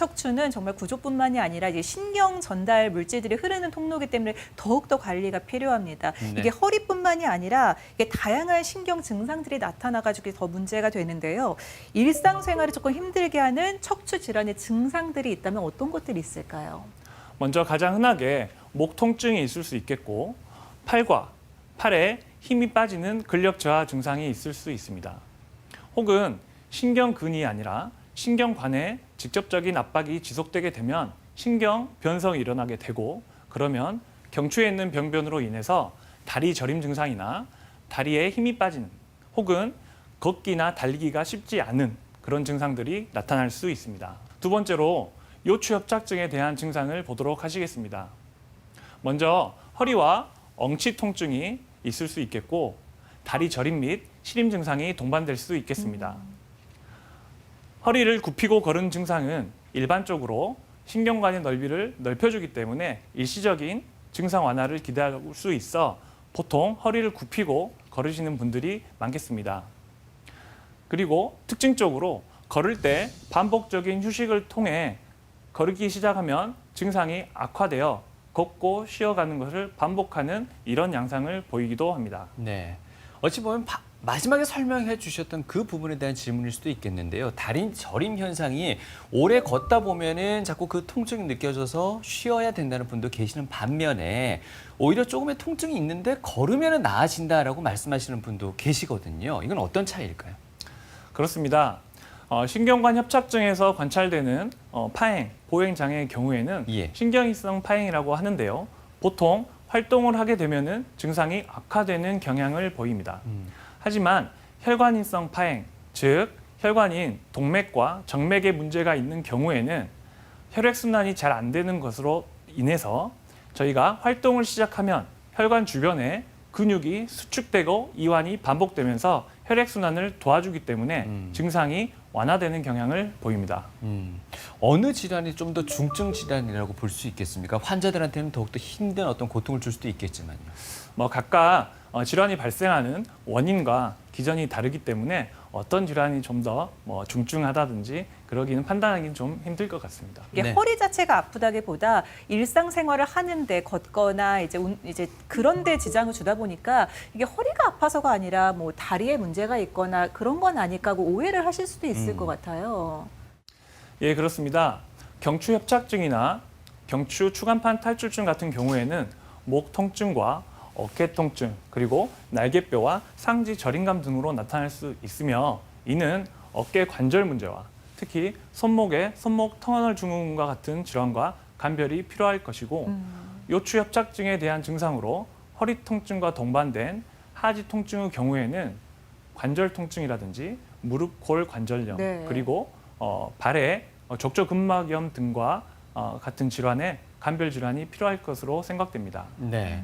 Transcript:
척추는 정말 구조뿐만이 아니라 이제 신경 전달 물질들이 흐르는 통로이기 때문에 더욱더 관리가 필요합니다. 네. 이게 허리뿐만이 아니라 이게 다양한 신경 증상들이 나타나가지고 더 문제가 되는데요. 일상생활을 조금 힘들게 하는 척추 질환의 증상들이 있다면 어떤 것들이 있을까요? 먼저 가장 흔하게 목 통증이 있을 수 있겠고 팔과 팔에 힘이 빠지는 근력 저하 증상이 있을 수 있습니다. 혹은 신경근이 아니라 신경관에 직접적인 압박이 지속되게 되면 신경 변성이 일어나게 되고 그러면 경추에 있는 병변으로 인해서 다리 저림 증상이나 다리에 힘이 빠지는 혹은 걷기나 달리기가 쉽지 않은 그런 증상들이 나타날 수 있습니다. 두 번째로 요추협착증에 대한 증상을 보도록 하시겠습니다. 먼저 허리와 엉치 통증이 있을 수 있겠고 다리 저림 및 시림 증상이 동반될 수 있겠습니다. 허리를 굽히고 걸은 증상은 일반적으로 신경관의 넓이를 넓혀주기 때문에 일시적인 증상 완화를 기대할 수 있어 보통 허리를 굽히고 걸으시는 분들이 많겠습니다. 그리고 특징적으로 걸을 때 반복적인 휴식을 통해 걸기 시작하면 증상이 악화되어 걷고 쉬어가는 것을 반복하는 이런 양상을 보이기도 합니다. 네. 어찌 보면 마지막에 설명해 주셨던 그 부분에 대한 질문일 수도 있겠는데요. 다리 저림 현상이 오래 걷다 보면은 자꾸 그 통증이 느껴져서 쉬어야 된다는 분도 계시는 반면에 오히려 조금의 통증이 있는데 걸으면 나아진다라고 말씀하시는 분도 계시거든요. 이건 어떤 차이일까요? 그렇습니다. 신경관 협착증에서 관찰되는 파행, 보행 장애의 경우에는 예. 신경이성 파행이라고 하는데요. 보통 활동을 하게 되면은 증상이 악화되는 경향을 보입니다. 하지만 혈관인성 파행, 즉 혈관인 동맥과 정맥에 문제가 있는 경우에는 혈액순환이 잘 안 되는 것으로 인해서 저희가 활동을 시작하면 혈관 주변에 근육이 수축되고 이완이 반복되면서 혈액순환을 도와주기 때문에 증상이 완화되는 경향을 보입니다. 어느 질환이 좀 더 중증 질환이라고 볼 수 있겠습니까? 환자들한테는 더욱더 힘든 어떤 고통을 줄 수도 있겠지만요. 각각 질환이 발생하는 원인과 기전이 다르기 때문에 어떤 질환이 좀 더 중증하다든지 그러기는 판단하기는 좀 힘들 것 같습니다. 이게 네. 허리 자체가 아프다기보다 일상생활을 하는데 걷거나 이제 그런 데 지장을 주다 보니까 이게 허리가 아파서가 아니라 뭐 다리에 문제가 있거나 그런 건 아닐까 하고 오해를 하실 수도 있을 것 같아요. 예, 그렇습니다. 경추 협착증이나 경추 추간판 탈출증 같은 경우에는 목 통증과 어깨 통증, 그리고 날개뼈와 상지 저림감 등으로 나타날 수 있으며 이는 어깨 관절 문제와 특히 손목의 손목 터널 증후군과 같은 질환과 감별이 필요할 것이고 요추 협착증에 대한 증상으로 허리 통증과 동반된 하지 통증의 경우에는 관절 통증이라든지 무릎 골 관절염 네. 그리고 발에 족저근막염 등과 같은 질환에 감별 질환이 필요할 것으로 생각됩니다. 네.